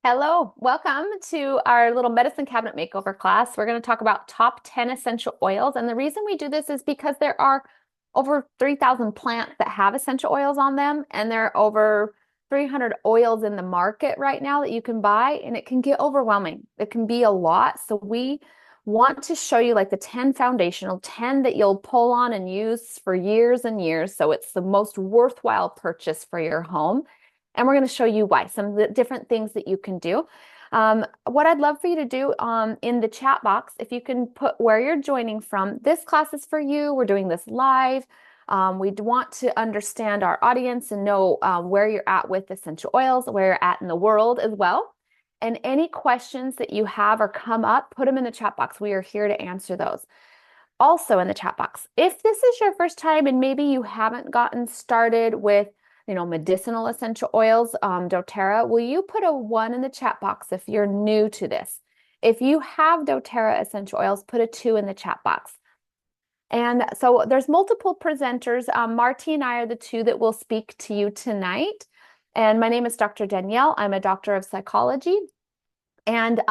Hello, welcome to our little medicine cabinet makeover class. We're going to talk about top 10 essential oils. And the reason we do this is because there are over 3,000 plants that have essential oils on them, and there are over 300 oils in the market right now that you can buy, and it can get overwhelming. It can be a lot. So we want to show you like the 10 foundational, 10 that you'll pull on and use for years and years. So it's the most worthwhile purchase for your home. And we're going to show you why, some of the different things that you can do. What I'd love for you to do in the chat box, if you can put where you're joining from. This class is for you. We're doing this live. We want to understand our audience and know where you're at with essential oils, where you're at in the world as well. And any questions that you have or come up, put them in the chat box. We are here to answer those. Also in the chat box, if this is your first time and maybe you haven't gotten started with medicinal essential oils, doTERRA, will you put a 1 in the chat box if you're new to this? If you have doTERRA essential oils, put a 2 in the chat box. And so there's multiple presenters. Martie and I are the two that will speak to you tonight. And my name is Dr. Danielle. I'm a doctor of psychology. And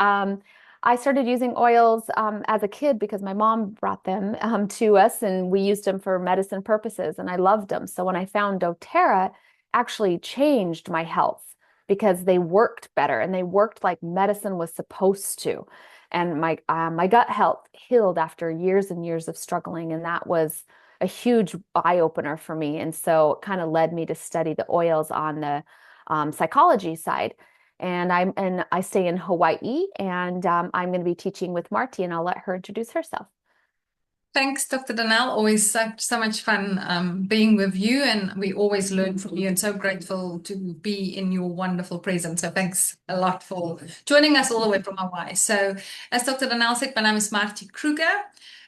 I started using oils as a kid because my mom brought them to us, and we used them for medicine purposes, and I loved them. So when I found doTERRA, actually changed my health because they worked better and they worked like medicine was supposed to. And my gut health healed after years and years of struggling, and that was a huge eye opener for me. And so it kind of led me to study the oils on the psychology side. And I stay in Hawaii, and I'm going to be teaching with Martie, and I'll let her introduce herself. Thanks, Dr. Danielle. Always so much fun being with you, and we always learn from you, and so grateful to be in your wonderful presence. So thanks a lot for joining us all the way from Hawaii. So as Dr. Danielle said, my name is Martie Kruger.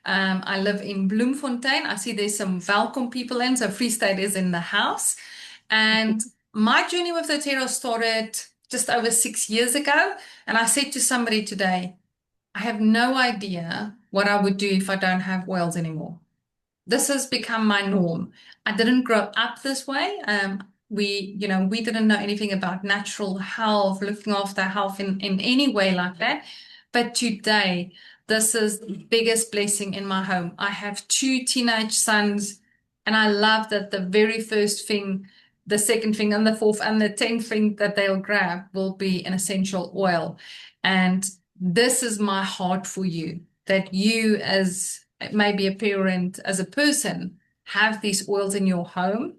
I live in Bloemfontein. I see there's some welcome people in, so Free State is in the house. And my journey with doTERRA started just over 6 years ago. And I said to somebody today, I have no idea what I would do if I don't have oils anymore. This has become my norm. I didn't grow up this way. We didn't know anything about natural health, looking after health in any way like that. But today, this is the biggest blessing in my home. I have 2 teenage sons, and I love that the very first thing, the second thing, and the fourth and the 10th thing that they'll grab will be an essential oil. And this is my heart for you, that you, as maybe a parent, as a person, have these oils in your home,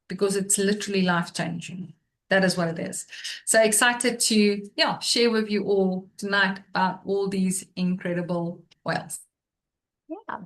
because it's literally life-changing. That is what it is. So excited to share with you all tonight about all these incredible oils. Yeah.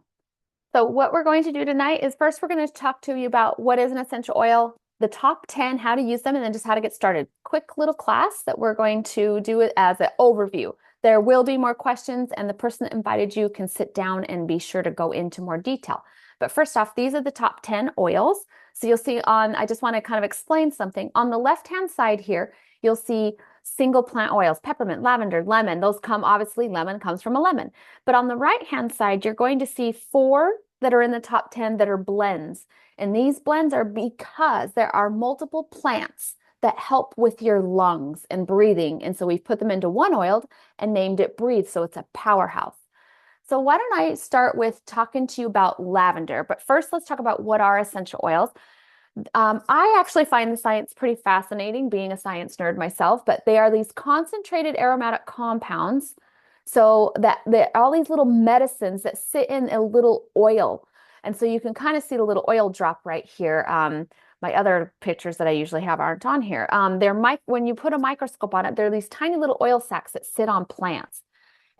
So what we're going to do tonight is first we're going to talk to you about what is an essential oil, the top 10, how to use them, and then just how to get started. Quick little class that we're going to do it as an overview. There will be more questions, and the person that invited you can sit down and be sure to go into more detail. But first off, these are the top 10 oils. So you'll see I just want to kind of explain something. On the left-hand side here, you'll see single plant oils, peppermint, lavender, lemon. Those come, obviously, lemon comes from a lemon. But on the right-hand side, you're going to see 4 that are in the top 10 that are blends. And these blends are because there are multiple plants that help with your lungs and breathing. And so we've put them into one oil and named it Breathe. So it's a powerhouse. So why don't I start with talking to you about lavender? But first, let's talk about what are essential oils. I actually find the science pretty fascinating, being a science nerd myself, but they are these concentrated aromatic compounds. So that all these little medicines that sit in a little oil. And so you can kind of see the little oil drop right here. My other pictures that I usually have aren't on here. When you put a microscope on it, there are these tiny little oil sacs that sit on plants.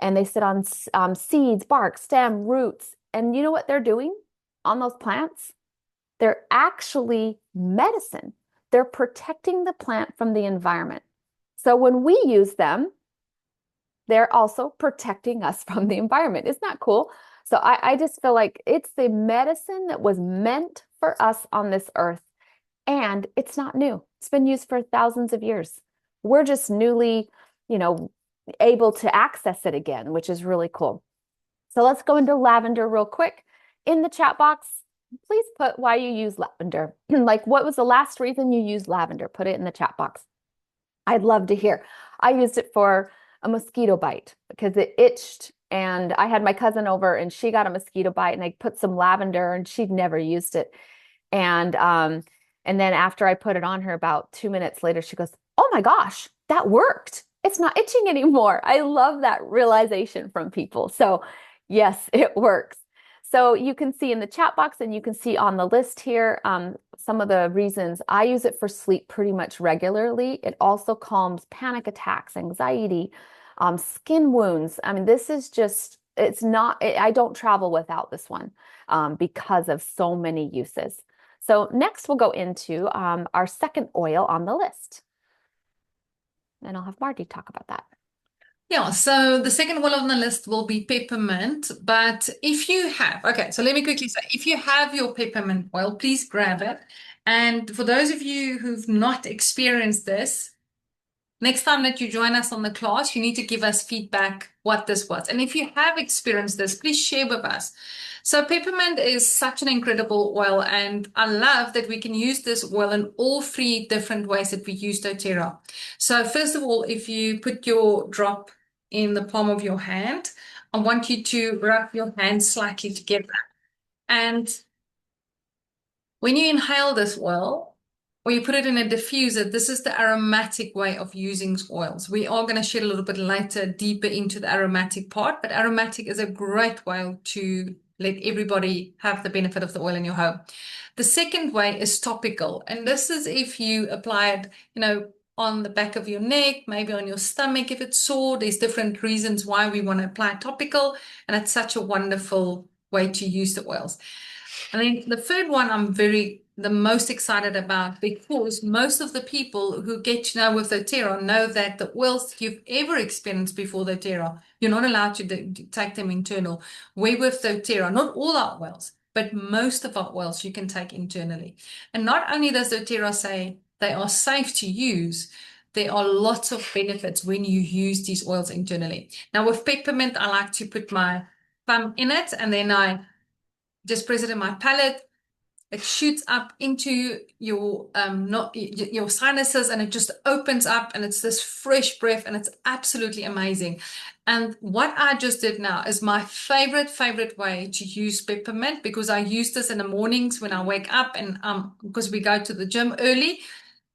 And they sit on seeds, bark, stem, roots. And you know what they're doing on those plants? They're actually medicine. They're protecting the plant from the environment. So when we use them, they're also protecting us from the environment. Isn't that cool? So I just feel like it's the medicine that was meant for us on this earth. And it's not new. It's been used for thousands of years. We're just newly, able to access it again, which is really cool. So let's go into lavender real quick. In the chat box, please put why you use lavender. Like, what was the last reason you used lavender? Put it in the chat box. I'd love to hear. I used it for a mosquito bite because it itched. And I had my cousin over and she got a mosquito bite and I put some lavender and she'd never used it. And and then after I put it on her about 2 minutes later, she goes, "Oh my gosh, that worked. It's not itching anymore." I love that realization from people. So yes, it works. So you can see in the chat box and you can see on the list here some of the reasons. I use it for sleep pretty much regularly. It also calms panic attacks, anxiety, skin wounds. I mean, this is just, it's not, I don't travel without this one because of so many uses. So next we'll go into our second oil on the list. And I'll have Marty talk about that. Yeah, so the second one on the list will be peppermint. But if you have, okay, so let me quickly say, if you have your peppermint oil, please grab it. And for those of you who've not experienced this, next time that you join us on the class, you need to give us feedback what this was. And if you have experienced this, please share with us. So peppermint is such an incredible oil, and I love that we can use this oil in all three different ways that we use doTERRA. So first of all, if you put your drop in the palm of your hand, I want you to rub your hands slightly together. And when you inhale this oil, or you put it in a diffuser, this is the aromatic way of using oils. We are going to shed a little bit later, deeper into the aromatic part, but aromatic is a great way to let everybody have the benefit of the oil in your home. The second way is topical, and this is if you apply it, on the back of your neck, maybe on your stomach if it's sore. There's different reasons why we want to apply topical, and it's such a wonderful way to use the oils. And then the third one the most excited about, because most of the people who get to know with doTERRA know that the oils you've ever experienced before doTERRA, you're not allowed to take them internal. We with doTERRA, not all our oils, but most of our oils you can take internally. And not only does doTERRA say they are safe to use, there are lots of benefits when you use these oils internally. Now with peppermint, I like to put my thumb in it and then I just press it in my palate. It shoots up into your not your sinuses, and it just opens up, and it's this fresh breath, and it's absolutely amazing. And what I just did now is my favorite way to use peppermint, because I use this in the mornings when I wake up, and because we go to the gym early.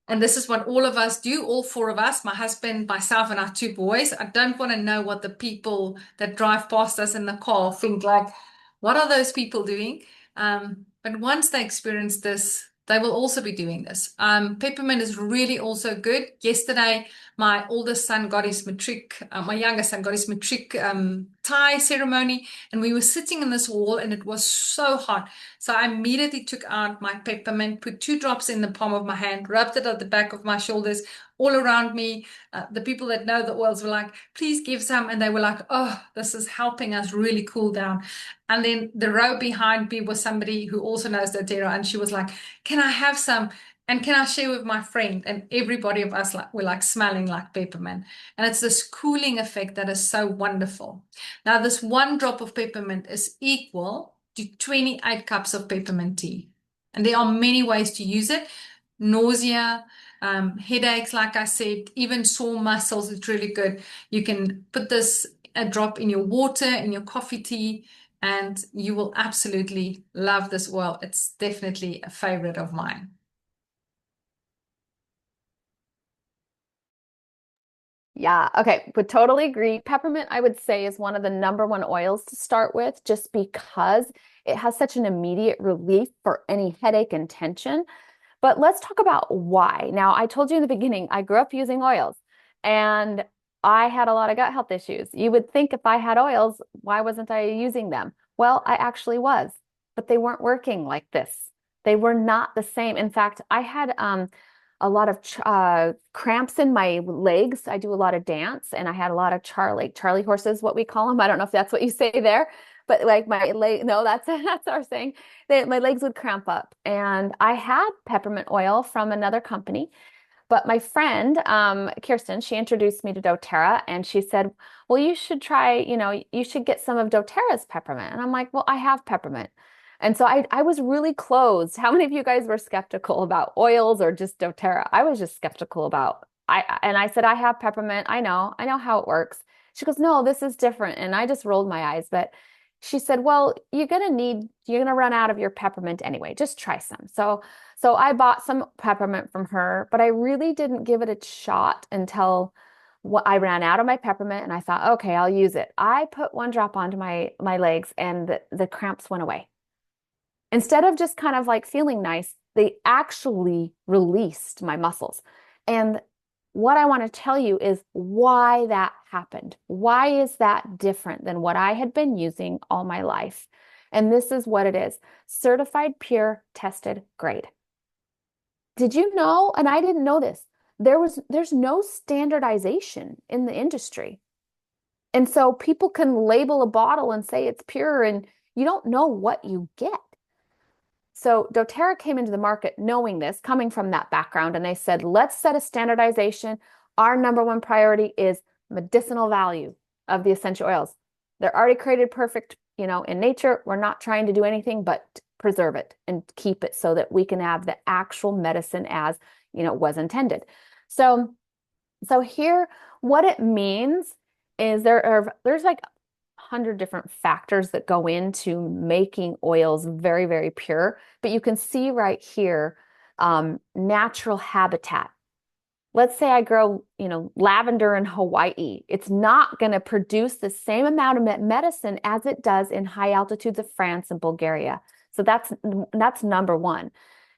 And this is what all of us do, all four of us, my husband, myself, and our two boys. I don't want to know what the people that drive past us in the car think, like, what are those people doing? But once they experience this, they will also be doing this. Peppermint is really also good. Yesterday, my oldest son got his matric, my youngest son got his matric tie ceremony, and we were sitting in this hall, and it was so hot. So I immediately took out my peppermint, put 2 drops in the palm of my hand, rubbed it at the back of my shoulders, all around me. The people that know the oils were like, "Please give some." And they were like, "Oh, this is helping us really cool down." And then the row behind me was somebody who also knows doTERRA, and she was like, "Can I have some? And can I share with my friend?" And everybody of us were like smelling like peppermint. And it's this cooling effect that is so wonderful. Now, this 1 drop of peppermint is equal to 28 cups of peppermint tea. And there are many ways to use it. Nausea, headaches, like I said, even sore muscles, it's really good. You can put a drop in your water, in your coffee tea, and you will absolutely love this oil. It's definitely a favorite of mine. Yeah, okay, would totally agree. Peppermint, I would say, is one of the number one oils to start with, just because it has such an immediate relief for any headache and tension. But let's talk about why. Now, I told you in the beginning, I grew up using oils and I had a lot of gut health issues. You would think if I had oils, why wasn't I using them? Well, I actually was, but they weren't working like this. They were not the same. In fact, I had a lot of cramps in my legs. I do a lot of dance, and I had a lot of Charlie horses, what we call them. I don't know if that's what you say there, but like my leg, no, that's our saying. My legs would cramp up, and I had peppermint oil from another company. But my friend, Kirsten, she introduced me to doTERRA, and she said, "Well, you should try, you should get some of doTERRA's peppermint." And I'm like, "Well, I have peppermint." And so I was really closed. How many of you guys were skeptical about oils or just doTERRA? I was just skeptical about I said, I have peppermint. I know how it works. She goes, no, this is different. And I just rolled my eyes, but she said, well, you're gonna run out of your peppermint anyway. Just try some. So I bought some peppermint from her, but I really didn't give it a shot until I ran out of my peppermint and I thought, okay, I'll use it. I put one drop onto my legs and the cramps went away. Instead of just kind of like feeling nice, they actually released my muscles. And what I want to tell you is why that happened. Why is that different than what I had been using all my life? And this is what it is: certified, pure, tested, grade. Did you know? And I didn't know this. There's no standardization in the industry. And so people can label a bottle and say it's pure, and you don't know what you get. So doTERRA came into the market knowing this, coming from that background, and they said, let's set a standardization. Our number one priority is medicinal value of the essential oils. They're already created perfect, in nature. We're not trying to do anything but preserve it and keep it so that we can have the actual medicine as, was intended. So here, what it means is there's like 100 different factors that go into making oils very, very pure. But you can see right here, natural habitat. Let's say I grow, lavender in Hawaii. It's not going to produce the same amount of medicine as it does in high altitudes of France and Bulgaria. So that's number one.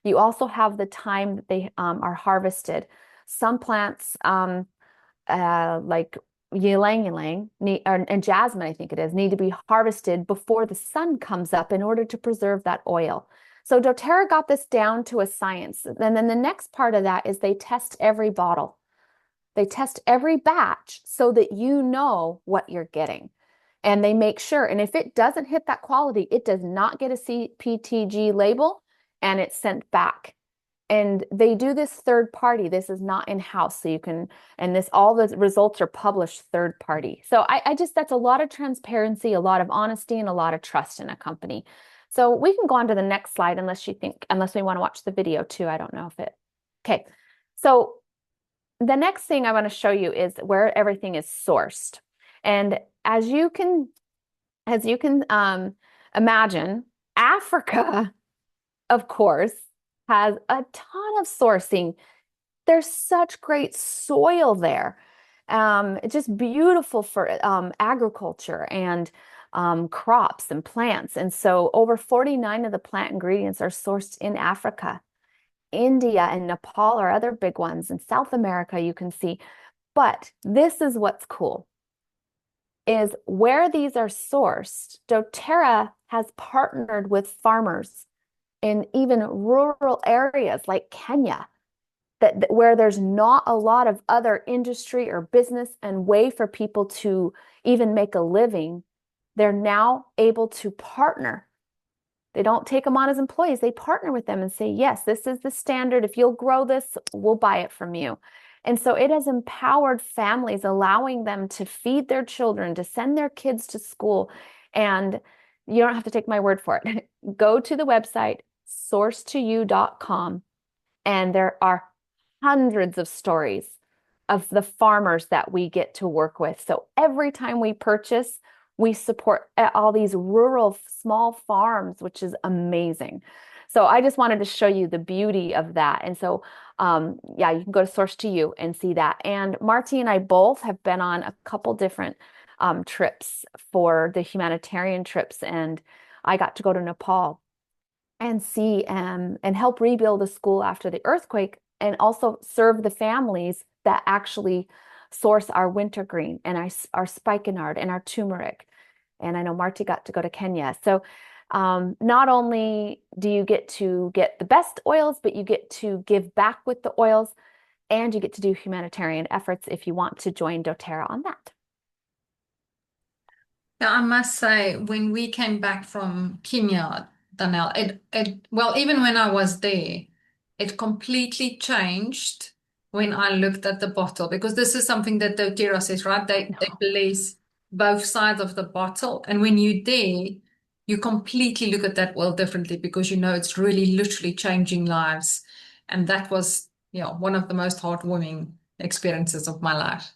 You also have the time that they are harvested. Some plants, like ylang ylang and jasmine, I think it is, need to be harvested before the sun comes up in order to preserve that oil. So doTERRA got this down to a science. And then the next part of that is they test every bottle. They test every batch so that you know what you're getting. And they make sure, and if it doesn't hit that quality, it does not get a CPTG label and it's sent back. And they do this third party. This is not in-house. So all the results are published third party. So that's a lot of transparency, a lot of honesty, and a lot of trust in a company. So we can go on to the next slide unless we want to watch the video too. I don't know if okay. So the next thing I want to show you is where everything is sourced. And as you can imagine, Africa, of course, has a ton of sourcing. There's such great soil there. It's just beautiful for agriculture and crops and plants. And so over 49 of the plant ingredients are sourced in Africa. India and Nepal are other big ones. In South America, you can see. But this is what's cool, is where these are sourced, doTERRA has partnered with farmers in even rural areas like Kenya, where there's not a lot of other industry or business and way for people to even make a living. They're now able to partner. They don't take them on as employees. They partner with them and say, yes, this is the standard. If you'll grow this, we'll buy it from you. And so it has empowered families, allowing them to feed their children, to send their kids to school. And you don't have to take my word for it. Go to the website, sourcetoyou.com, and there are hundreds of stories of the farmers that we get to work with. So every time we purchase, we support all these rural small farms, which is amazing. So I just wanted to show you the beauty of that. And so, yeah, you can go to Source to You and see that. And Martie and I both have been on a couple different trips for the humanitarian trips. And I got to go to Nepal and see and help rebuild a school after the earthquake, and also serve the families that actually source our wintergreen and our spikenard and our turmeric. And I know Martie got to go to Kenya. So not only do you get to get the best oils, but you get to give back with the oils, and you get to do humanitarian efforts if you want to join doTERRA on that. Now, I must say, when we came back from Kenya, Danielle, well, even when I was there, it completely changed when I looked at the bottle, because this is something that doTERRA says, right? They place both sides of the bottle. And when you're there, you completely look at that oil differently, because you know it's really literally changing lives. And that was, one of the most heartwarming experiences of my life.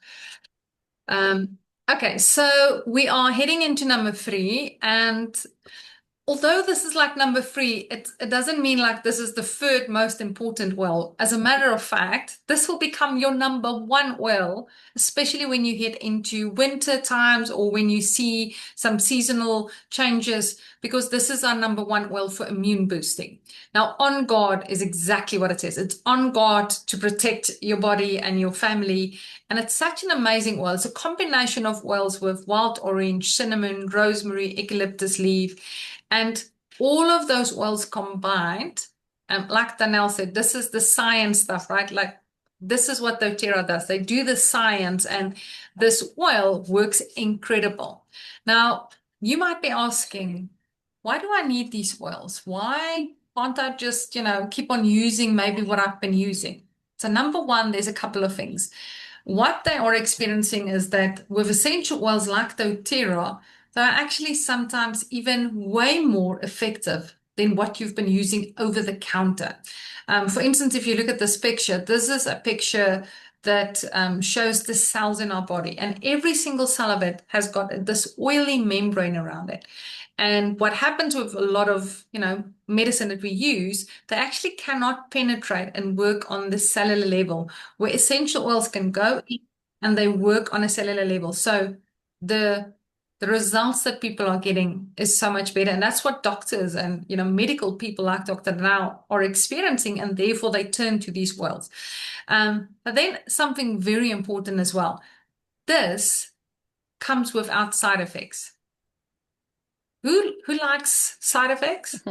Um, okay, so we are heading into number 3, and although this is like number 3, it doesn't mean like this is the third most important oil. As a matter of fact, this will become your number 1 oil, especially when you head into winter times or when you see some seasonal changes, because this is our number 1 oil for immune boosting. Now, On Guard is exactly what it is. It's on guard to protect your body and your family. And it's such an amazing oil. It's a combination of oils with wild orange, cinnamon, rosemary, eucalyptus leaf. And all of those oils combined, like Danielle said, this is the science stuff, right? Like this is what doTERRA does. They do the science, and this oil works incredible. Now, you might be asking, why do I need these oils? Why can't I just, keep on using maybe what I've been using? So number 1, there's a couple of things. What they are experiencing is that with essential oils like doTERRA, they're actually sometimes even way more effective than what you've been using over the counter. For instance, if you look at this picture, this is a picture that shows the cells in our body, and every single cell of it has got this oily membrane around it. And what happens with a lot of, medicine that we use, they actually cannot penetrate and work on the cellular level, where essential oils can go in and they work on a cellular level. So the the results that people are getting is so much better. And that's what doctors and medical people like Dr. Now are experiencing, and therefore they turn to these oils. But then something very important as well. This comes without side effects. Who likes side effects?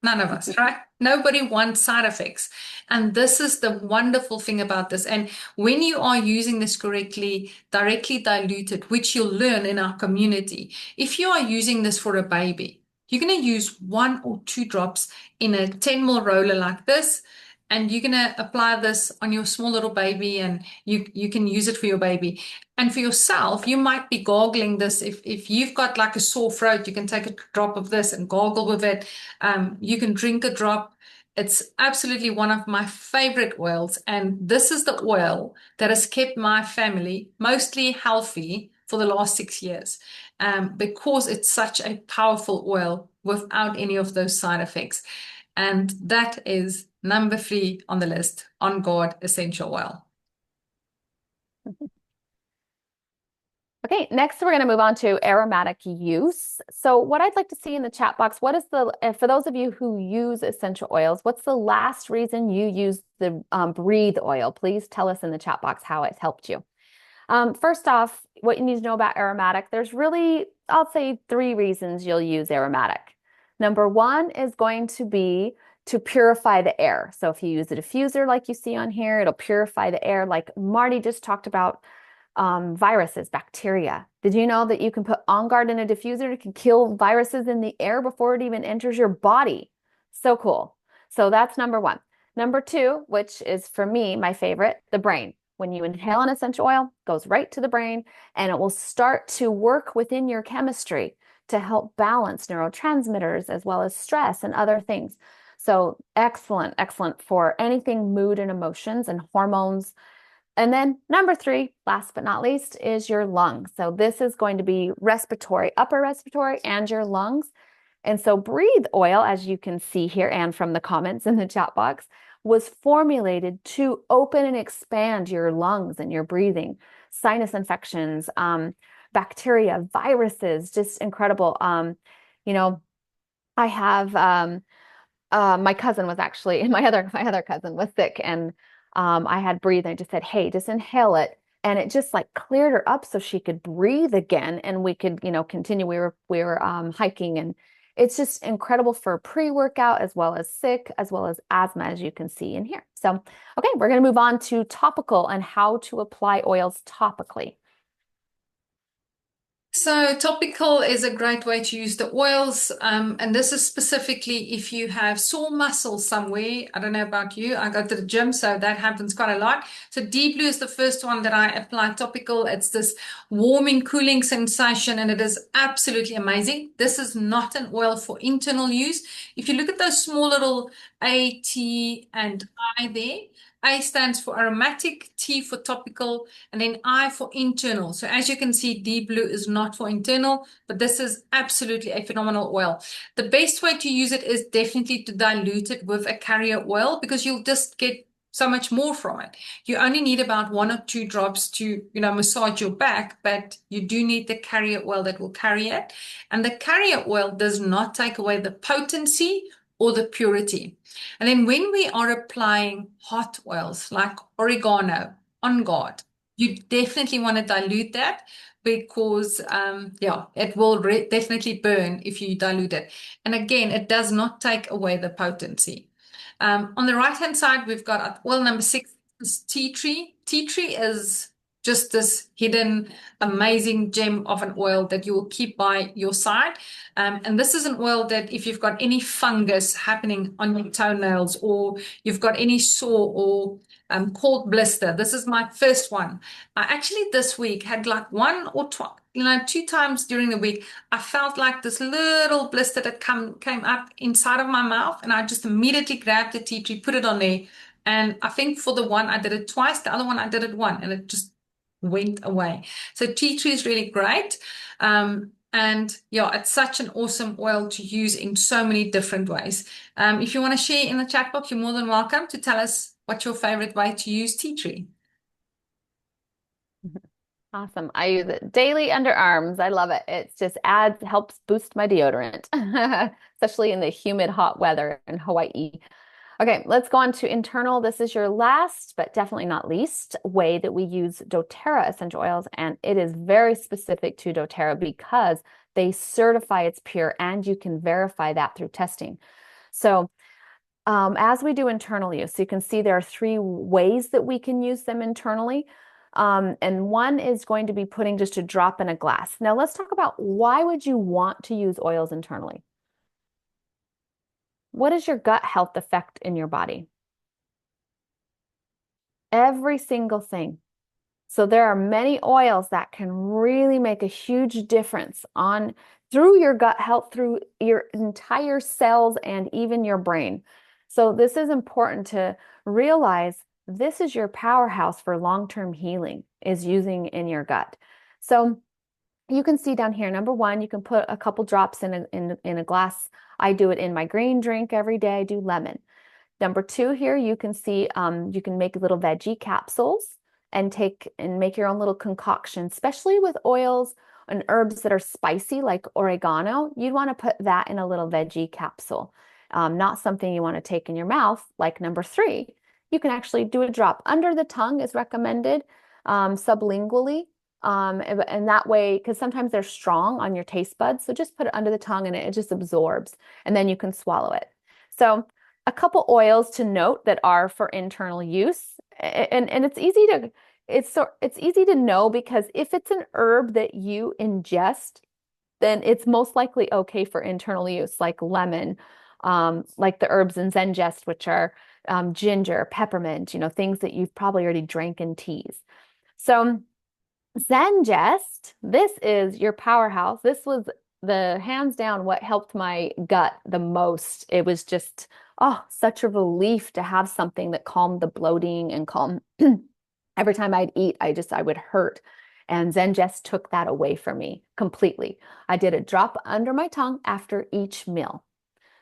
None of us, right? Nobody wants side effects. And this is the wonderful thing about this. And when you are using this correctly, directly diluted, which you'll learn in our community, if you are using this for a baby, you're going to use 1 or 2 drops in a 10 ml roller like this. And you're going to apply this on your small little baby, and you can use it for your baby. And for yourself, you might be gargling this. If you've got like a sore throat, you can take a drop of this and gargle with it. You can drink a drop. It's absolutely one of my favorite oils. And this is the oil that has kept my family mostly healthy for the last 6 years, because it's such a powerful oil without any of those side effects. And that is number 3 on the list, On Guard Essential Oil. Okay, next we're going to move on to aromatic use. So what I'd like to see in the chat box, what is for those of you who use essential oils, what's the last reason you use the Breathe oil? Please tell us in the chat box how it's helped you. First off, what you need to know about aromatic, there's really, I'll say 3 reasons you'll use aromatic. Number 1 is going to be to purify the air. So if you use a diffuser like you see on here, it'll purify the air, like Martie just talked about. Viruses, bacteria. Did you know that you can put On Guard in a diffuser? It can kill viruses in the air before it even enters your body. So cool. So that's number 1. Number 2, which is for me, my favorite, the brain. When you inhale an essential oil, it goes right to the brain, and it will start to work within your chemistry to help balance neurotransmitters as well as stress and other things. So excellent, excellent for anything mood and emotions and hormones. And then number 3, last but not least, is your lungs. So this is going to be respiratory, upper respiratory, and your lungs. And so Breathe oil, as you can see here and from the comments in the chat box, was formulated to open and expand your lungs and your breathing, sinus infections, bacteria, viruses, just incredible. I have my cousin was actually my other cousin was sick, and I had breathe, and I just said, hey, just inhale it. And it just like cleared her up so she could breathe again, and we could, continue. We were hiking, and it's just incredible for pre-workout as well as sick, as well as asthma, as you can see in here. So, okay, we're going to move on to topical and how to apply oils topically. So topical is a great way to use the oils. And this is specifically if you have sore muscles somewhere. I don't know about you. I go to the gym, so that happens quite a lot. So Deep Blue is the first one that I apply topical. It's this warming, cooling sensation, and it is absolutely amazing. This is not an oil for internal use. If you look at those small little A, T, and I there, A stands for aromatic, T for topical, and then I for internal. So as you can see, deep blue is not for internal, but this is absolutely a phenomenal oil. The best way to use it is definitely to dilute it with a carrier oil, because you'll just get so much more from it. You only need about 1 or 2 drops to, massage your back, but you do need the carrier oil that will carry it. And the carrier oil does not take away the potency or the purity. And then when we are applying hot oils like oregano, on guard, you definitely want to dilute that, because it will definitely burn if you dilute it. And again, it does not take away the potency. On the right hand side, we've got oil number 6 is tea tree. Tea tree is just this hidden amazing gem of an oil that you will keep by your side. And this is an oil that if you've got any fungus happening on your toenails, or you've got any sore or cold blister, this is my first one. I actually this week had like 2 times during the week, I felt like this little blister that came up inside of my mouth, and I just immediately grabbed the tea tree, put it on there. And I think for the one I did it twice, the other one I did it once, and it just went away. So tea tree is really great. And yeah, it's such an awesome oil to use in so many different ways. If you want to share in the chat box, you're more than welcome to tell us what's your favorite way to use tea tree. Awesome. I use it daily underarms. I love it. It just helps boost my deodorant, especially in the humid, hot weather in Hawaii. Okay, let's go on to internal. This is your last, but definitely not least, way that we use doTERRA essential oils. And it is very specific to doTERRA because they certify it's pure, and you can verify that through testing. So as we do internal use, you can see there are 3 ways that we can use them internally. And one is going to be putting just a drop in a glass. Now let's talk about, why would you want to use oils internally? What is your gut health effect in your body? Every single thing. So there are many oils that can really make a huge difference through your gut health, through your entire cells, and even your brain. So this is important to realize. This is your powerhouse for long-term healing, is using in your gut. So you can see down here, number 1, you can put a couple drops in a glass. I do it in my green drink every day. I do lemon. Number 2 here, you can see you can make little veggie capsules and make your own little concoction, especially with oils and herbs that are spicy like oregano. You'd want to put that in a little veggie capsule, not something you want to take in your mouth like number 3. You can actually do a drop under the tongue is recommended, sublingually. And that way, because sometimes they're strong on your taste buds, so just put it under the tongue and it just absorbs, and then you can swallow it. So a couple oils to note that are for internal use, and it's easy to know, because if it's an herb that you ingest, then it's most likely okay for internal use, like lemon, like the herbs in Zengest, which are ginger, peppermint, things that you've probably already drank in teas. So Zengest, this is your powerhouse. This was the hands down what helped my gut the most. It was just, such a relief to have something that calmed the bloating and calm. Every time I'd eat, I would hurt. And Zengest took that away from me completely. I did a drop under my tongue after each meal.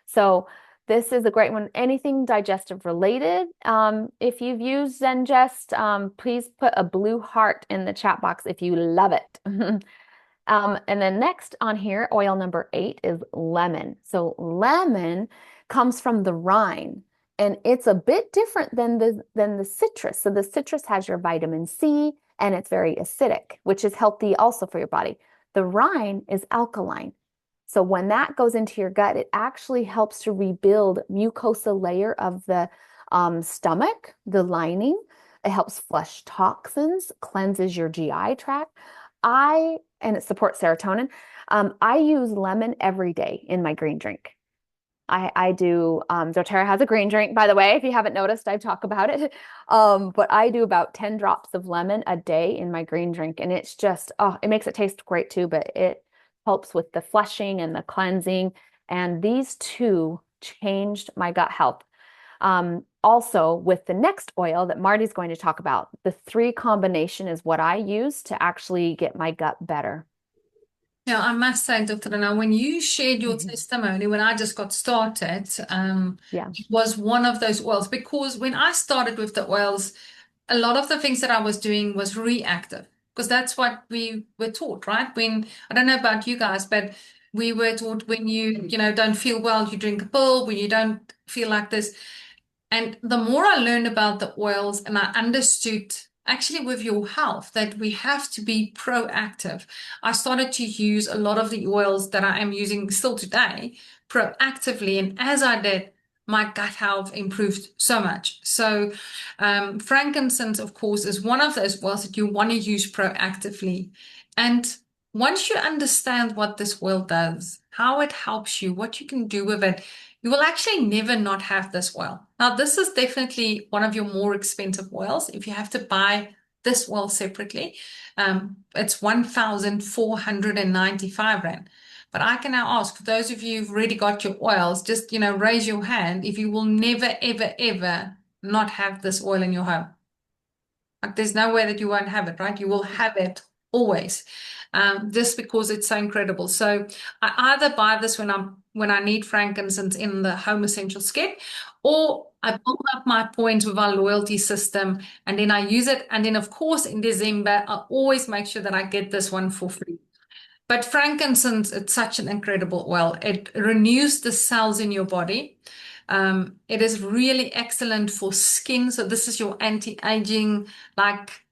So this is a great one. Anything digestive related. If you've used Zengest, please put a blue heart in the chat box if you love it. And then next on here, oil number 8 is lemon. So lemon comes from the rind, and it's a bit different than the citrus. So the citrus has your vitamin C, and it's very acidic, which is healthy also for your body. The rind is alkaline. So when that goes into your gut, it actually helps to rebuild mucosa layer of the stomach, the lining. It helps flush toxins, cleanses your GI tract. And it supports serotonin. I use lemon every day in my green drink. I do, doTERRA has a green drink, by the way, if you haven't noticed, I talk about it. But I do about 10 drops of lemon a day in my green drink. And it's just, it makes it taste great too, but it helps with the flushing and the cleansing. And these 2 changed my gut health. Also, with the next oil that Martie's going to talk about, the three combination is what I use to actually get my gut better. Yeah, I must say, Dr. Dana, when you shared your Mhm. testimony, when I just got started, Yeah. it was one of those oils because when I started with the oils, a lot of the things that I was doing was reactive because that's what we were taught, right? When I don't know about you guys, but we were taught when you don't feel well, you drink a pill. When you don't feel like this, and the more I learned about the oils and I understood actually with your health that we have to be proactive, I started to use a lot of the oils that I am using still today proactively. And as I did, my gut health improved so much. So, frankincense, of course, is one of those oils that you want to use proactively. And once you understand what this oil does, how it helps you, what you can do with it, you will actually never not have this oil. Now, this is definitely one of your more expensive oils. If you have to buy this oil separately, it's 1,495 Rand. But I can now ask, for those of you who've already got your oils, just, raise your hand if you will never, ever, ever not have this oil in your home. Like there's no way that you won't have it, right? You will have it always, just because it's so incredible. So I either buy this when I need frankincense in the home essentials kit, or I build up my points with our loyalty system, and then I use it. And then of course in December I always make sure that I get this one for free. But frankincense, it's such an incredible oil. It renews the cells in your body. It is really excellent for skin. So this is your anti-aging, like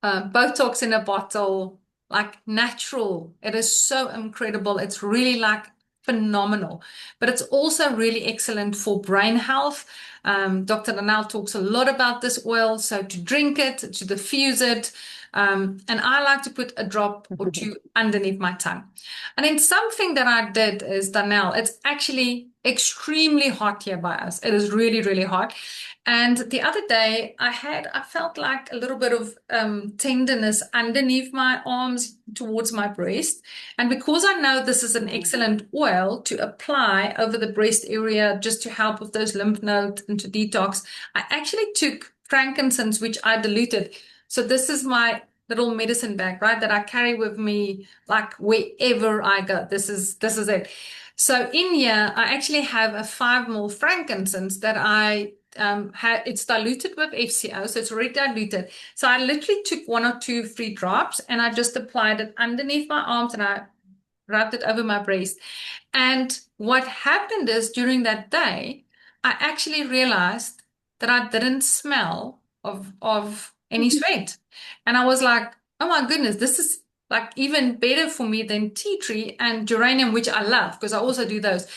Botox in a bottle, like natural. It is so incredible. It's really like phenomenal. But it's also really excellent for brain health. Dr. Danielle talks a lot about this oil. So to drink it, to diffuse it. And I like to put a drop or two underneath my tongue. And then something that I did is, Danielle, it's actually extremely hot here by us. It is really, really hot. And the other day, I felt like a little bit of tenderness underneath my arms towards my breast. And because I know this is an excellent oil to apply over the breast area just to help with those lymph nodes and to detox, I actually took frankincense, which I diluted. So this is my little medicine bag, right, that I carry with me like wherever I go. This is it. So in here, I actually have a 5 ml frankincense that I it's diluted with FCO, so it's already diluted. So I literally took 1 or 2 free drops and I just applied it underneath my arms and I rubbed it over my breast. And what happened is during that day, I actually realized that I didn't smell of any sweat. And I was like, oh my goodness, this is like even better for me than tea tree and geranium, which I love because I also do those.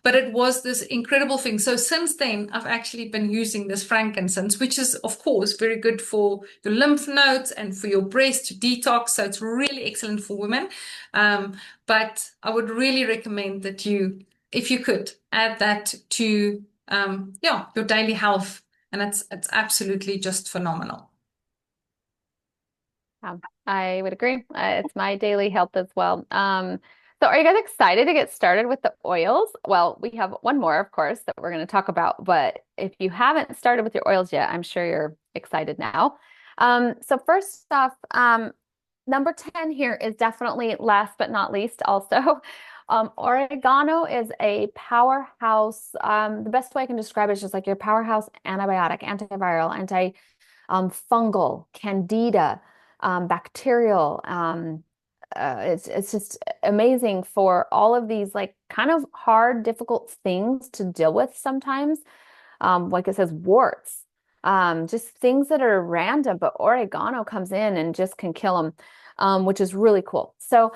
But it was this incredible thing. So since then, I've actually been using this frankincense, which is, of course, very good for your lymph nodes and for your breast to detox. So it's really excellent for women. But I would really recommend that you, if you could, add that to your daily health, and it's absolutely just phenomenal. I would agree. It's my daily health as well. So are you guys excited to get started with the oils? Well, we have one more, of course, that we're going to talk about, but if you haven't started with your oils yet, I'm sure you're excited now. So first off, number 10 here is definitely last but not least also. Oregano is a powerhouse. The best way I can describe it is just like your powerhouse antibiotic, antiviral, fungal, candida, bacterial. It's just amazing for all of these like kind of hard, difficult things to deal with sometimes. Like it says, warts, just things that are random, but oregano comes in and just can kill them, which is really cool. So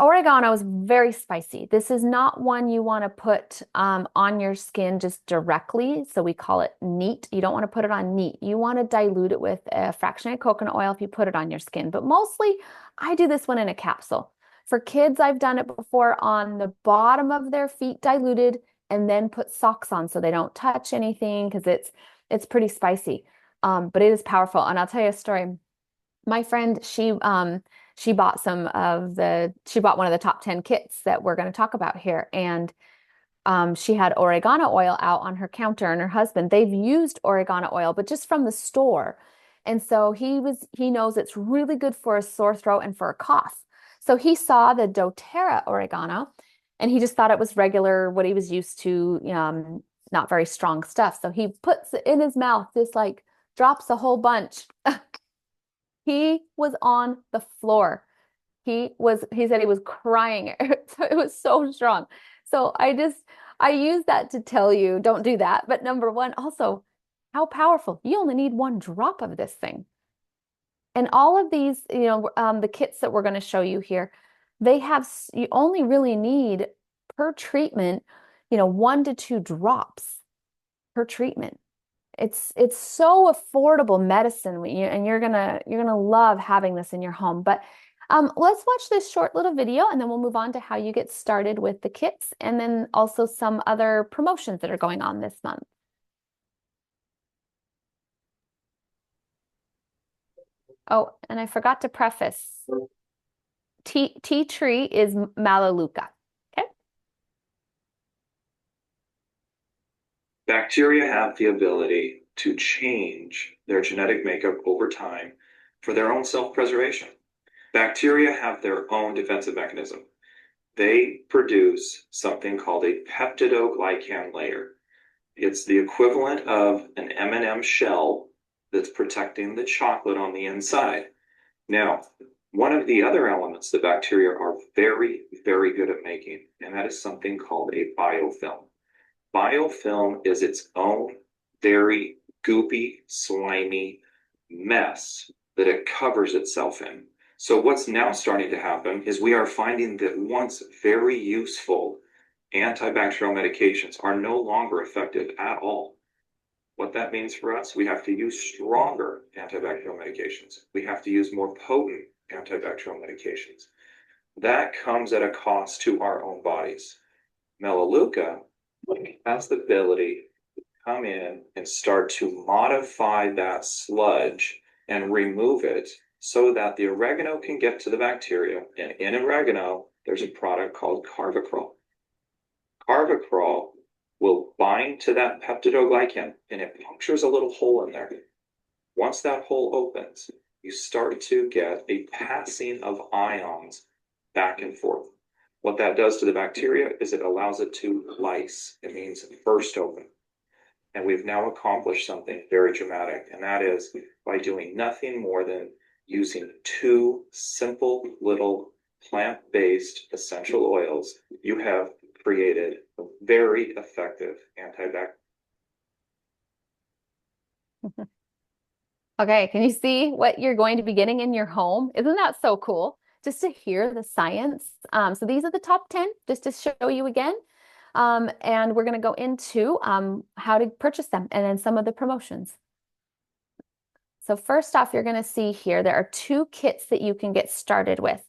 oregano is very spicy. This is not one you want to put on your skin just directly. So we call it neat. You don't want to put it on neat. You want to dilute it with a fractionated coconut oil if you put it on your skin. But mostly I do this one in a capsule. For kids, I've done it before on the bottom of their feet diluted and then put socks on so they don't touch anything because it's pretty spicy. But it is powerful. And I'll tell you a story. My friend, she bought one of the top 10 kits that we're going to talk about here. And she had oregano oil out on her counter, and her husband, they've used oregano oil, but just from the store. And so he knows it's really good for a sore throat and for a cough. So he saw the doTERRA oregano and he just thought it was regular, what he was used to, not very strong stuff. So he puts it in his mouth, just like drops a whole bunch. He was on the floor. He said he was crying. It was so strong. So I use that to tell you, don't do that. But number one, also, how powerful. You only need one drop of this thing. And all of these, the kits that we're going to show you here, you only really need per treatment, 1 to 2 drops per treatment. It's so affordable medicine, and you're gonna love having this in your home. But let's watch this short little video, and then we'll move on to how you get started with the kits, and then also some other promotions that are going on this month. Oh, and I forgot to preface. Tea tree is Melaleuca. Okay. Bacteria have the ability to change their genetic makeup over time for their own self-preservation. Bacteria have their own defensive mechanism. They produce something called a peptidoglycan layer. It's the equivalent of an M&M shell that's protecting the chocolate on the inside. Now, one of the other elements that bacteria are very, very good at making, and that is something called a biofilm. Biofilm is its own very goopy, slimy mess that it covers itself in. So what's now starting to happen is we are finding that once very useful antibacterial medications are no longer effective at all. What that means for us, we have to use stronger antibacterial medications. We have to use more potent antibacterial medications. That comes at a cost to our own bodies. Melaleuca has the ability to come in and start to modify that sludge and remove it so that the oregano can get to the bacteria. And in oregano, there's a product called carvacrol. Carvacrol will bind to that peptidoglycan and it punctures a little hole in there. Once that hole opens, you start to get a passing of ions back and forth. What that does to the bacteria is it allows it to lyse. It means burst open. And we've now accomplished something very dramatic, and that is by doing nothing more than using 2 simple little plant-based essential oils, you have created a very effective antibacterial. Okay, can you see what you're going to be getting in your home? Isn't that so cool? Just to hear the science. So these are the top 10, just to show you again. And we're going to go into how to purchase them and then some of the promotions. So first off, you're going to see here, there are 2 kits that you can get started with.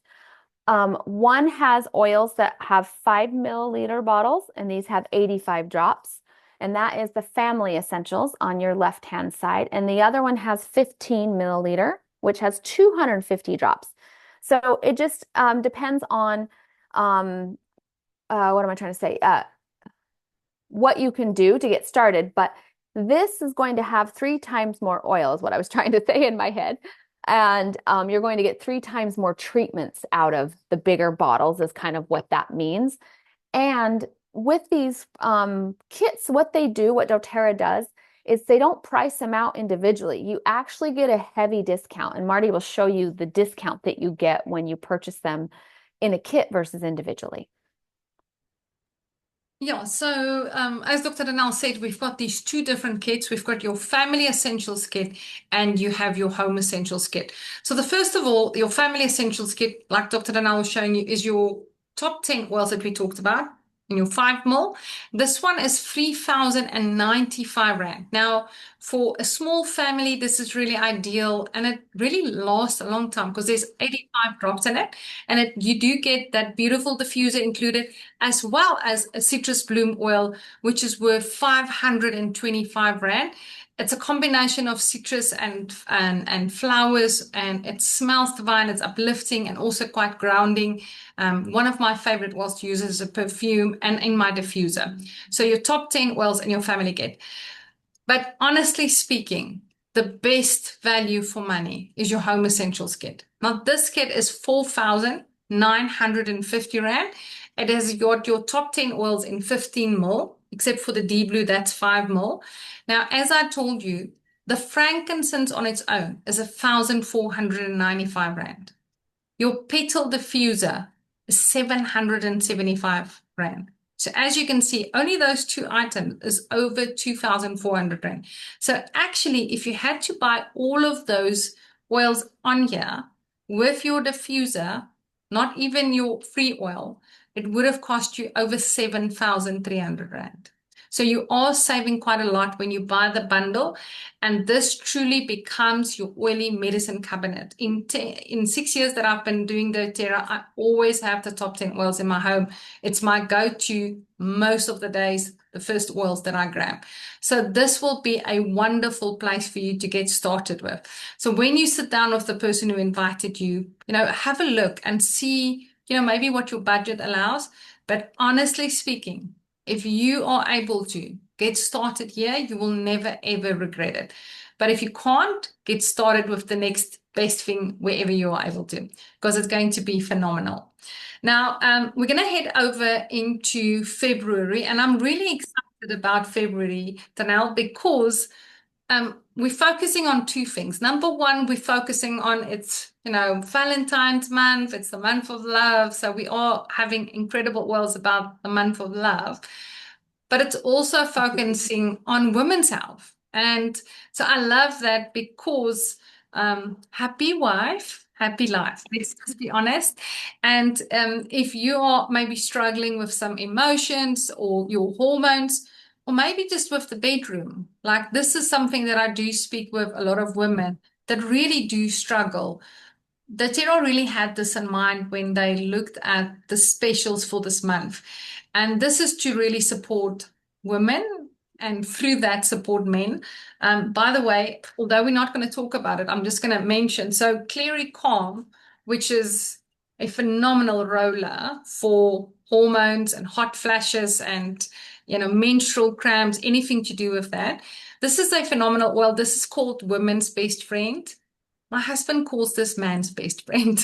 One has oils that have 5 milliliter bottles, and these have 85 drops. And that is the family essentials on your left-hand side. And the other one has 15 milliliter, which has 250 drops. So it just depends on, what am I trying to say? What you can do to get started. But this is going to have 3 times more oil is what I was trying to say in my head. And you're going to get 3 times more treatments out of the bigger bottles is kind of what that means. And with these kits, what doTERRA does is they don't price them out individually. You actually get a heavy discount. And Martie will show you the discount that you get when you purchase them in a kit versus individually. Yeah, so as Dr. Danielle said, we've got these 2 different kits. We've got your Family Essentials kit and you have your Home Essentials kit. So the first of all, your Family Essentials kit, like Dr. Danielle was showing you, is your top 10 oils that we talked about in your 5 mil. This one is 3,095 Rand. Now, for a small family, this is really ideal and it really lasts a long time because there's 85 drops in it. And you do get that beautiful diffuser included, as well as a citrus bloom oil, which is worth 525 Rand. It's a combination of citrus and flowers, and it smells divine. It's uplifting and also quite grounding. One of my favorite oils to use as a perfume and in my diffuser. So your top 10 oils in your family kit. But honestly speaking, the best value for money is your Home Essentials kit. Now, this kit is 4,950 Rand. It has got your top 10 oils in 15 ml, except for the D Blue, that's 5 ml. Now, as I told you, the frankincense on its own is 1,495 Rand. Your petal diffuser is 775 Rand. So as you can see, only those two items is over 2,400 Rand. So actually, if you had to buy all of those oils on here with your diffuser, not even your free oil, it would have cost you over 7,300 Rand. So you are saving quite a lot when you buy the bundle, and this truly becomes your oily medicine cabinet. In 6 years that I've been doing doTERRA, I always have the top 10 oils in my home. It's my go-to most of the days, the first oils that I grab. So this will be a wonderful place for you to get started with. So when you sit down with the person who invited you, have a look and see, maybe what your budget allows. But honestly speaking, if you are able to get started here, you will never, ever regret it. But if you can't, get started with the next best thing wherever you are able to, because it's going to be phenomenal. Now, we're going to head over into February, and I'm really excited about February, Danielle, because we're focusing on two things. Number one, we're focusing on it's, Valentine's month. It's the month of love. So we are having incredible oils about the month of love, but it's also focusing on women's health. And so I love that because happy wife, happy life. Let's just be honest. And if you are maybe struggling with some emotions or your hormones, or maybe just with the bedroom, like this is something that I do speak with a lot of women that really do struggle. doTERRA really had this in mind when they looked at the specials for this month. And this is to really support women and through that support men. By the way, although we're not going to talk about it, I'm just going to mention. So Clary Calm, which is a phenomenal roller for hormones and hot flashes and menstrual cramps, anything to do with that. This is a phenomenal oil. This is called Women's Best Friend. My husband calls this man's best friend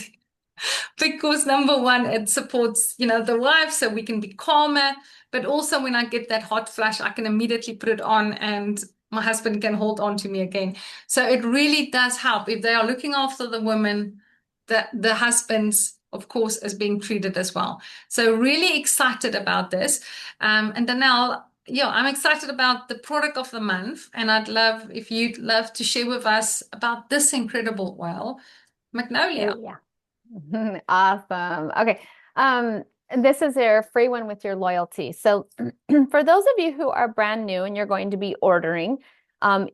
because number one, it supports, the wife so we can be calmer. But also when I get that hot flash, I can immediately put it on and my husband can hold on to me again. So it really does help. If they are looking after the women, the husbands, of course, is being treated as well. So really excited about this. And Danielle, I'm excited about the product of the month, and I'd love if you'd love to share with us about this incredible oil, Magnolia. Yeah. Awesome. Okay. This is your free one with your loyalty. So for those of you who are brand new and you're going to be ordering,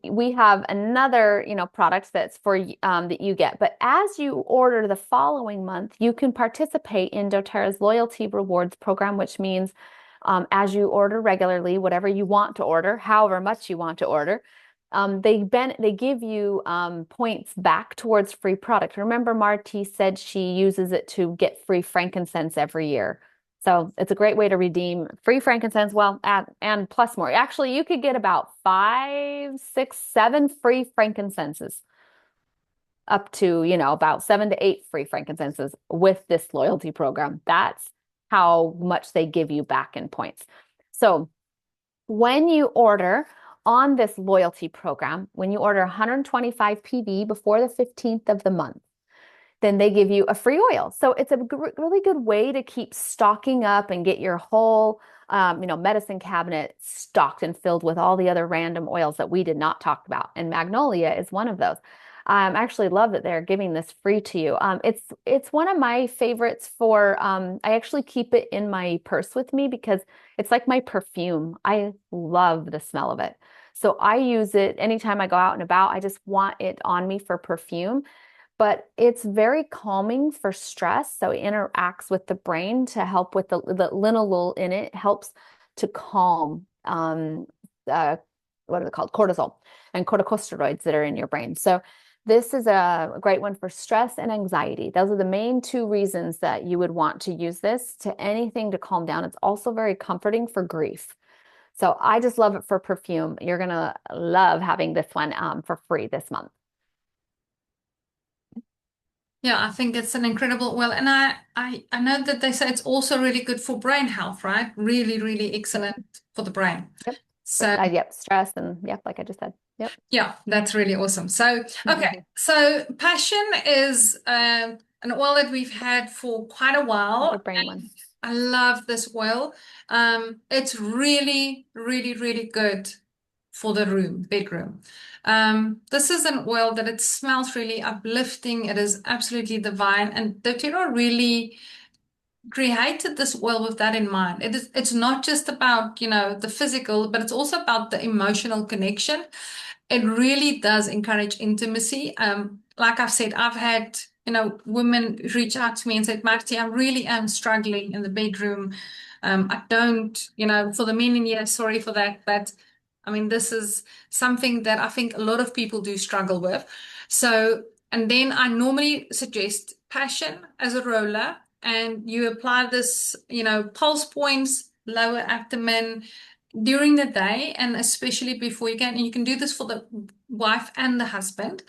we have another, product that's for that you get. But as you order the following month, you can participate in doTERRA's loyalty rewards program, which means as you order regularly, whatever you want to order, however much you want to order, they give you points back towards free product. Remember, Martie said she uses it to get free frankincense every year. So it's a great way to redeem free frankincense. Well, and plus more. Actually, you could get about 5, 6, 7 free frankincenses, up to, about 7 to 8 free frankincenses with this loyalty program. That's how much they give you back in points. So when you order on this loyalty program, when you order 125 PV before the 15th of the month, then they give you a free oil. So it's a really good way to keep stocking up and get your whole, medicine cabinet stocked and filled with all the other random oils that we did not talk about. And Magnolia is one of those. I actually love that they're giving this free to you. It's one of my favorites for, I actually keep it in my purse with me because it's like my perfume. I love the smell of it. So I use it anytime I go out and about. I just want it on me for perfume. But it's very calming for stress. So it interacts with the brain to help with the linalool in it, helps to calm what are they called? Cortisol and corticosteroids that are in your brain. So this is a great one for stress and anxiety. Those are the main two reasons that you would want to use this to anything to calm down. It's also very comforting for grief. So I just love it for perfume. You're gonna love having this one for free this month. Yeah, I think it's an incredible oil. And I know that they say it's also really good for brain health, right? Really, really excellent for the brain. Yep. So Yep, stress and yep, like I just said. Yep. yeah, that's really awesome. So, okay, so passion is an oil that we've had for quite a while. Another brain And one. I love this oil. It's really, really, really good for the bedroom. This is an oil that it smells really uplifting. It is absolutely divine. And doTERRA really created this oil with that in mind. It's not just about, the physical, but it's also about the emotional connection. It really does encourage intimacy. Like I've said, I've had, women reach out to me and said, Martie, I really am struggling in the bedroom. I don't, for the men in here, sorry for that, but I mean, this is something that I think a lot of people do struggle with. So, and then I normally suggest passion as a roller, and you apply this, pulse points, lower abdomen, during the day, and especially before and you can do this for the wife and the husband.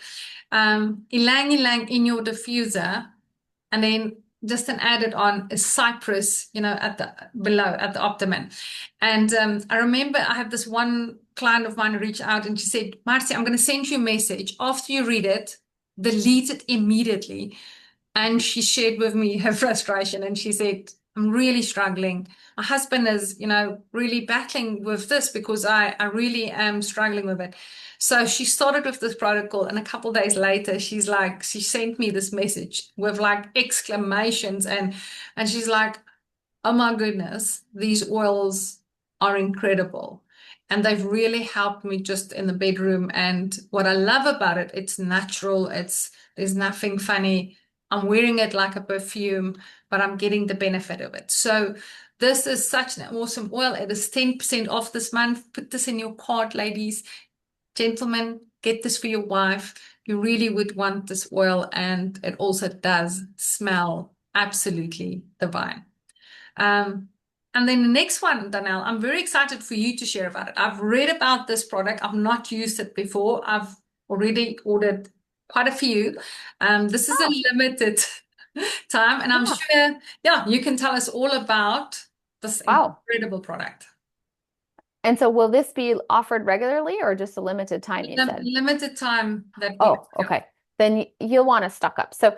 Ylang ylang in your diffuser, and then just an added on a cypress, at the below at the abdomen. And I remember I had this one client of mine reach out and she said, Marcie, I'm going to send you a message. After you read it, delete it immediately. And she shared with me her frustration, and she said, I'm really struggling. My husband is, really battling with this because I really am struggling with it. So she started with this protocol, and a couple of days later, she sent me this message with like exclamations, and she's like, oh my goodness, these oils are incredible. And they've really helped me just in the bedroom. And what I love about it, it's natural. There's nothing funny. I'm wearing it like a perfume, but I'm getting the benefit of it. So this is such an awesome oil. It is 10% off this month. Put this in your cart, ladies. Gentlemen, get this for your wife. You really would want this oil, and it also does smell absolutely divine. And then the next one, Danielle, I'm very excited for you to share about it. I've read about this product. I've not used it before. I've already ordered quite a few. This is a limited time, and I'm sure, you can tell us all about this incredible product. And so will this be offered regularly or just a limited time, you said? Limited time that okay. Then you'll want to stock up. So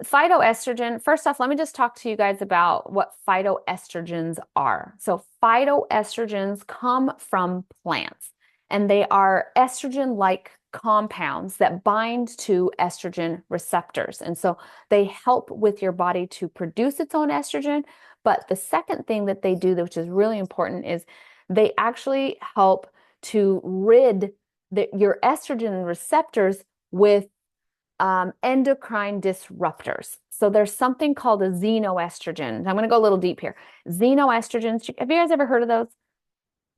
phytoestrogen, first off, let me just talk to you guys about what phytoestrogens are. So phytoestrogens come from plants, and they are estrogen-like compounds that bind to estrogen receptors. And so they help with your body to produce its own estrogen. But the second thing that they do, which is really important, is they actually help to rid your estrogen receptors with endocrine disruptors. So there's something called a xenoestrogen. I'm going to go a little deep here. Xenoestrogens, have you guys ever heard of those?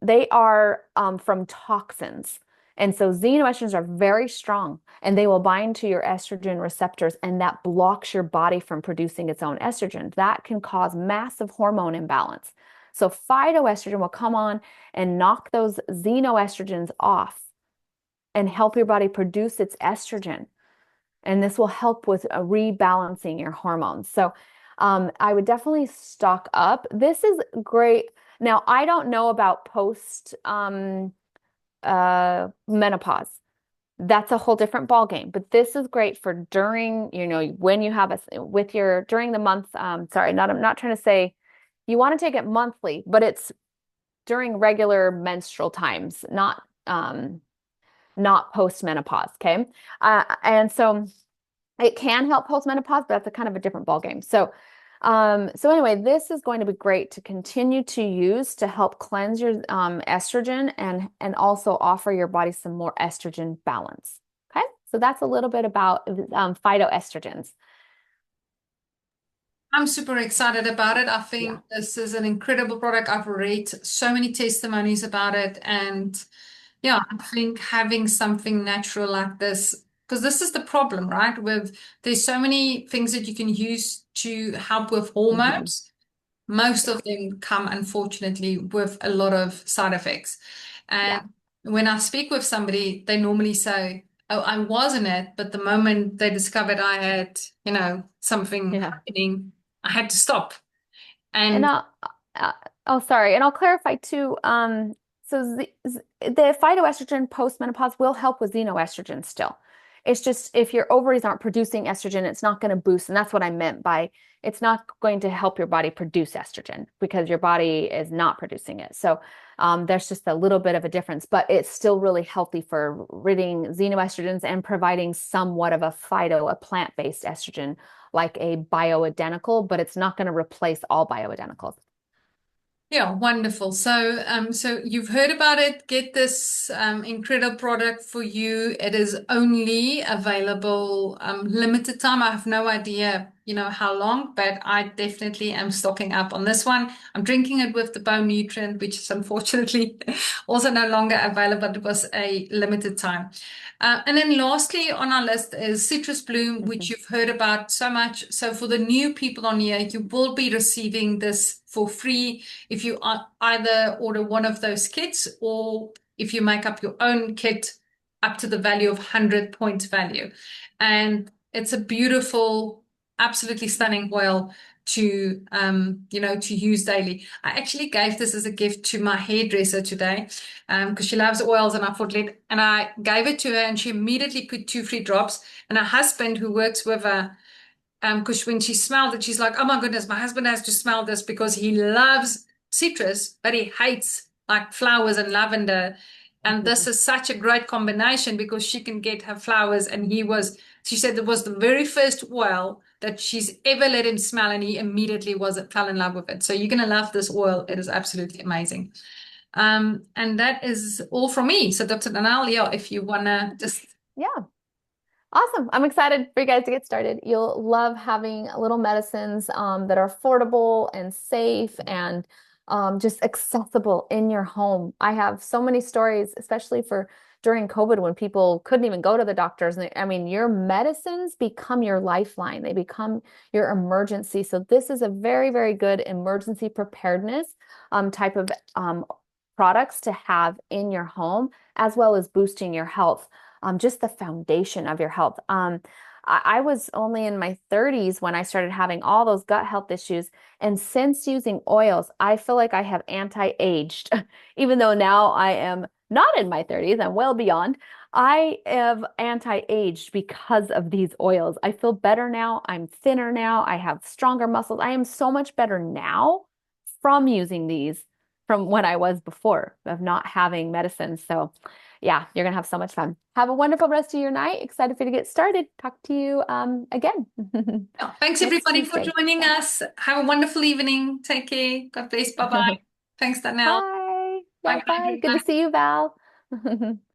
They are from toxins. And so xenoestrogens are very strong, and they will bind to your estrogen receptors, and that blocks your body from producing its own estrogen. That can cause massive hormone imbalance. So phytoestrogen will come on and knock those xenoestrogens off and help your body produce its estrogen. And this will help with rebalancing your hormones. So I would definitely stock up. This is great. Now, I don't know about post menopause. That's a whole different ballgame. But this is great for during, when you have during the month. I'm not trying to say you want to take it monthly, but it's during regular menstrual times, not post-menopause, okay? And so it can help post-menopause, but that's a kind of a different ballgame. So anyway, this is going to be great to continue to use to help cleanse your estrogen and also offer your body some more estrogen balance, okay? So that's a little bit about phytoestrogens. I'm super excited about it. I think this is an incredible product. I've read so many testimonies about it, and Yeah, I think having something natural like this, because this is the problem, right? With there's so many things that you can use to help with Mhm. hormones. Most Yeah. of them come, unfortunately, with a lot of side effects. Yeah. And when I speak with somebody, they normally say, "Oh, I was in it, but the moment they discovered I had, something Yeah. happening, I had to stop." And And uh, oh, sorry. And I'll clarify too. So the phytoestrogen postmenopause will help with xenoestrogen still. It's just if your ovaries aren't producing estrogen, it's not going to boost. And that's what I meant by it's not going to help your body produce estrogen because your body is not producing it. So there's just a little bit of a difference, but it's still really healthy for ridding xenoestrogens and providing somewhat of a phyto, a plant-based estrogen like a bioidentical, but it's not going to replace all bioidenticals. yeah, wonderful. So you've heard about it. Get this incredible product for you. It is only available limited time. I have no idea, how long, but I definitely am stocking up on this one. I'm drinking it with the bone nutrient, which is unfortunately also no longer available. It was a limited time. And then lastly on our list is Citrus Bloom, which Mhm. you've heard about so much. So for the new people on here, you will be receiving this for free if you either order one of those kits or if you make up your own kit up to the value of 100 points value. And it's a beautiful, absolutely stunning oil to use daily. I actually gave this as a gift to my hairdresser today because she loves oils, and I thought, and I gave it to her, and she immediately put 2 free drops. And her husband, who works with her, because when she smelled it, she's like, "Oh my goodness, my husband has to smell this because he loves citrus, but he hates like flowers and lavender." And this is such a great combination because she can get her flowers, and she said it was the very first oil that she's ever let him smell, and he immediately fell in love with it. So you're gonna love this oil. It is absolutely amazing. And that is all from me. So Dr. Danielle, yeah, if you wanna just Yeah. Awesome. I'm excited for you guys to get started. You'll love having little medicines that are affordable and safe and just accessible in your home. I have so many stories, especially for during COVID when people couldn't even go to the doctors. And I mean, your medicines become your lifeline. They become your emergency. So this is a very, very good emergency preparedness type of products to have in your home, as well as boosting your health, just the foundation of your health. I was only in my 30s when I started having all those gut health issues. And since using oils, I feel like I have anti-aged, even though now I am not in my 30s, I'm well beyond. I have anti-aged because of these oils. I feel better now. I'm thinner now. I have stronger muscles. I am so much better now from using these from when I was before of not having medicine. So yeah, you're gonna have so much fun. Have a wonderful rest of your night. Excited for you to get started. Talk to you again yeah. Thanks next everybody for Tuesday. joining Yeah. us. Have a wonderful evening. Take care. God bless. Bye bye. Thanks, Danielle. Bye. Bye Yeah, bye, bye. Good to everyone. see you, Val.